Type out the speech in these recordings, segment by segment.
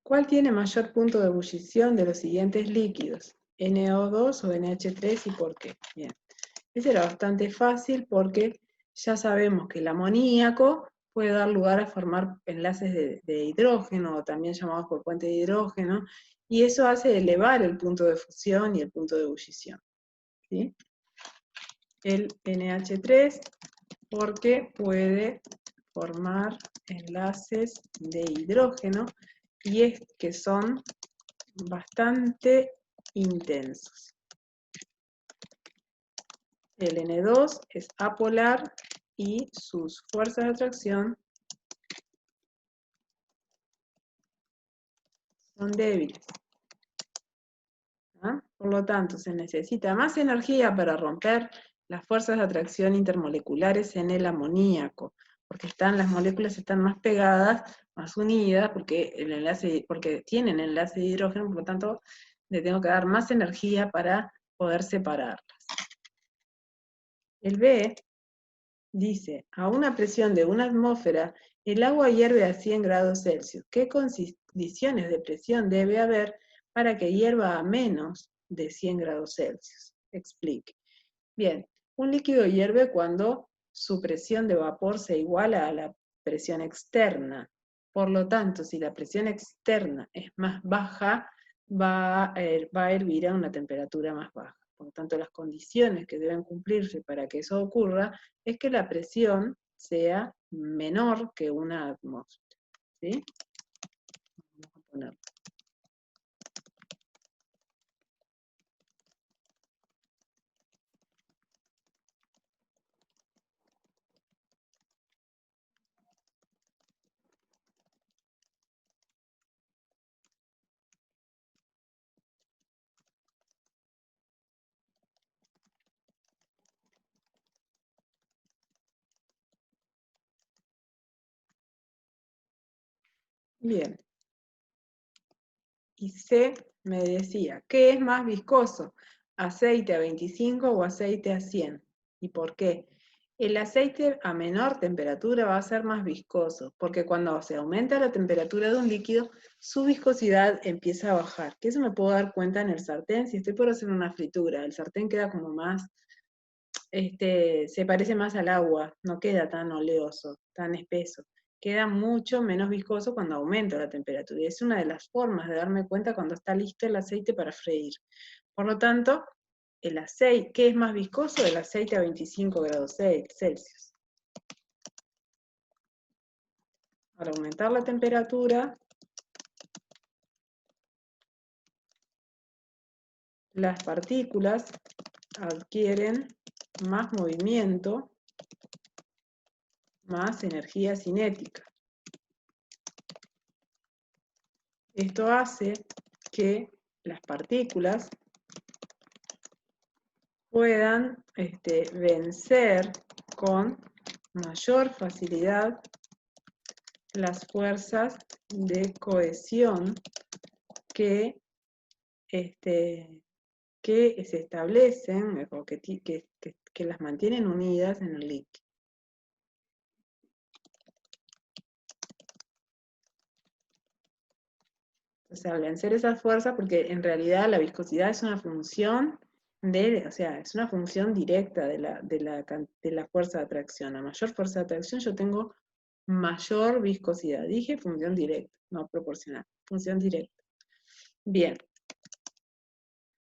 ¿Cuál tiene mayor punto de ebullición de los siguientes líquidos? ¿NO2 o NH3 y por qué? Bien, ese era bastante fácil porque ya sabemos que el amoníaco puede dar lugar a formar enlaces de hidrógeno, o también llamados por puente de hidrógeno, y eso hace elevar el punto de fusión y el punto de ebullición, ¿sí? El NH3 porque puede formar enlaces de hidrógeno y es que son bastante intensos. El N2 es apolar y sus fuerzas de atracción son débiles. ¿Ah? Por lo tanto, se necesita más energía para romper las fuerzas de atracción intermoleculares en el amoníaco, porque las moléculas están más pegadas, más unidas, porque tienen enlace de hidrógeno, por lo tanto, le tengo que dar más energía para poder separarlas. El B dice, a una presión de 1 atmósfera, el agua hierve a 100 grados Celsius. ¿Qué condiciones de presión debe haber para que hierva a menos de 100 grados Celsius? Explique. Bien, un líquido hierve cuando su presión de vapor se iguala a la presión externa. Por lo tanto, si la presión externa es más baja, va a hervir a una temperatura más baja. Por lo tanto, las condiciones que deben cumplirse para que eso ocurra es que la presión sea menor que 1 atmósfera. ¿Sí? Vamos a ponerlo. Bien. Y C me decía, ¿qué es más viscoso? ¿Aceite a 25 o aceite a 100? ¿Y por qué? El aceite a menor temperatura va a ser más viscoso, porque cuando se aumenta la temperatura de un líquido, su viscosidad empieza a bajar. Que eso me puedo dar cuenta en el sartén, si estoy por hacer una fritura, el sartén queda como más, se parece más al agua, no queda tan oleoso, tan espeso. Queda mucho menos viscoso cuando aumenta la temperatura. Y es una de las formas de darme cuenta cuando está listo el aceite para freír. Por lo tanto, el aceite, ¿qué es más viscoso? El aceite a 25 grados Celsius. Al aumentar la temperatura, las partículas adquieren más movimiento, más energía cinética. Esto hace que las partículas puedan vencer con mayor facilidad las fuerzas de cohesión que se establecen o que las mantienen unidas en el líquido. O sea, al vencer esas fuerzas, porque en realidad la viscosidad es una función es una función directa de la fuerza de atracción. A mayor fuerza de atracción yo tengo mayor viscosidad. Dije función directa, no proporcional, función directa. Bien.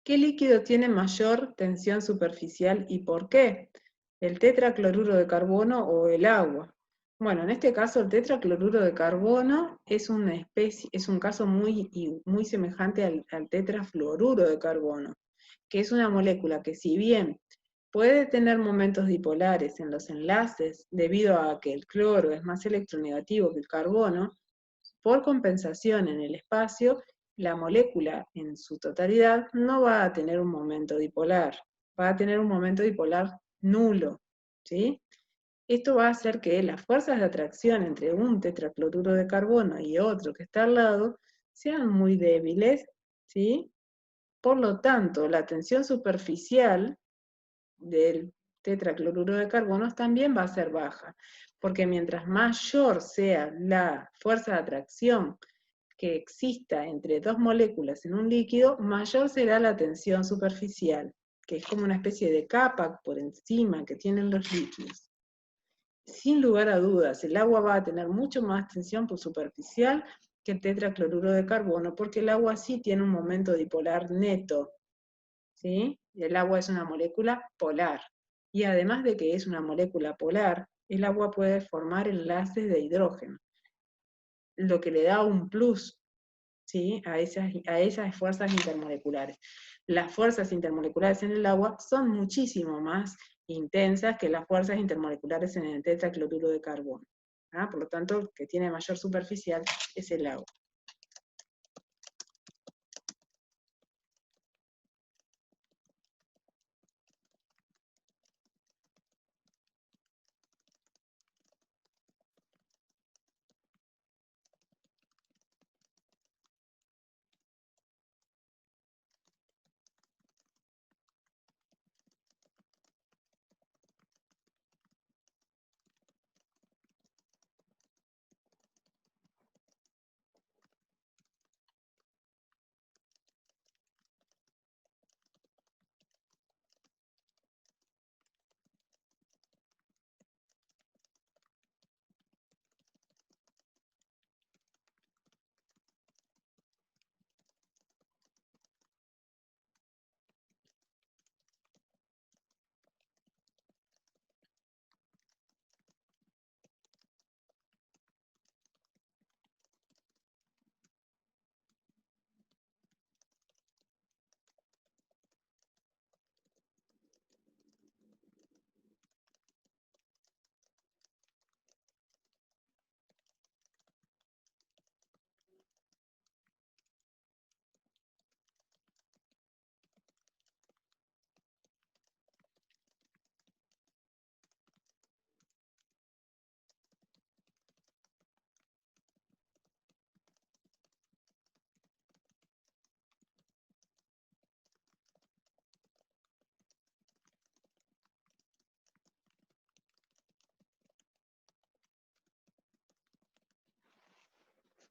¿Qué líquido tiene mayor tensión superficial y por qué? ¿El tetracloruro de carbono o el agua? Bueno, en este caso el tetracloruro de carbono es un caso muy semejante al tetrafluoruro de carbono, que es una molécula que si bien puede tener momentos dipolares en los enlaces debido a que el cloro es más electronegativo que el carbono, por compensación en el espacio, la molécula en su totalidad no va a tener un momento dipolar, va a tener un momento dipolar nulo, ¿sí? Esto va a hacer que las fuerzas de atracción entre un tetracloruro de carbono y otro que está al lado sean muy débiles, ¿sí? Por lo tanto, la tensión superficial del tetracloruro de carbono también va a ser baja, porque mientras mayor sea la fuerza de atracción que exista entre dos moléculas en un líquido, mayor será la tensión superficial, que es como una especie de capa por encima que tienen los líquidos. Sin lugar a dudas, el agua va a tener mucho más tensión por superficial que el tetracloruro de carbono, porque el agua sí tiene un momento dipolar neto, ¿sí? El agua es una molécula polar. Y además de que es una molécula polar, el agua puede formar enlaces de hidrógeno, lo que le da un plus, ¿sí? a esas fuerzas intermoleculares. Las fuerzas intermoleculares en el agua son muchísimo más intensas que las fuerzas intermoleculares en el tetracloruro de carbono. ¿Ah? Por lo tanto, el que tiene mayor superficial es el agua.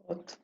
Foto.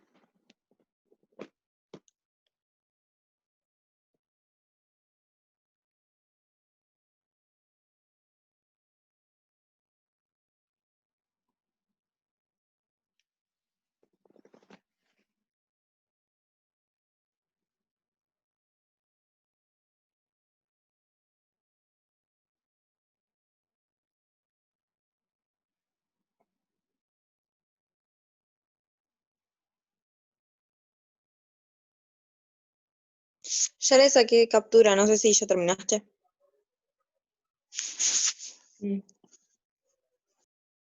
Ya le saqué captura, no sé si ya terminaste. Sí.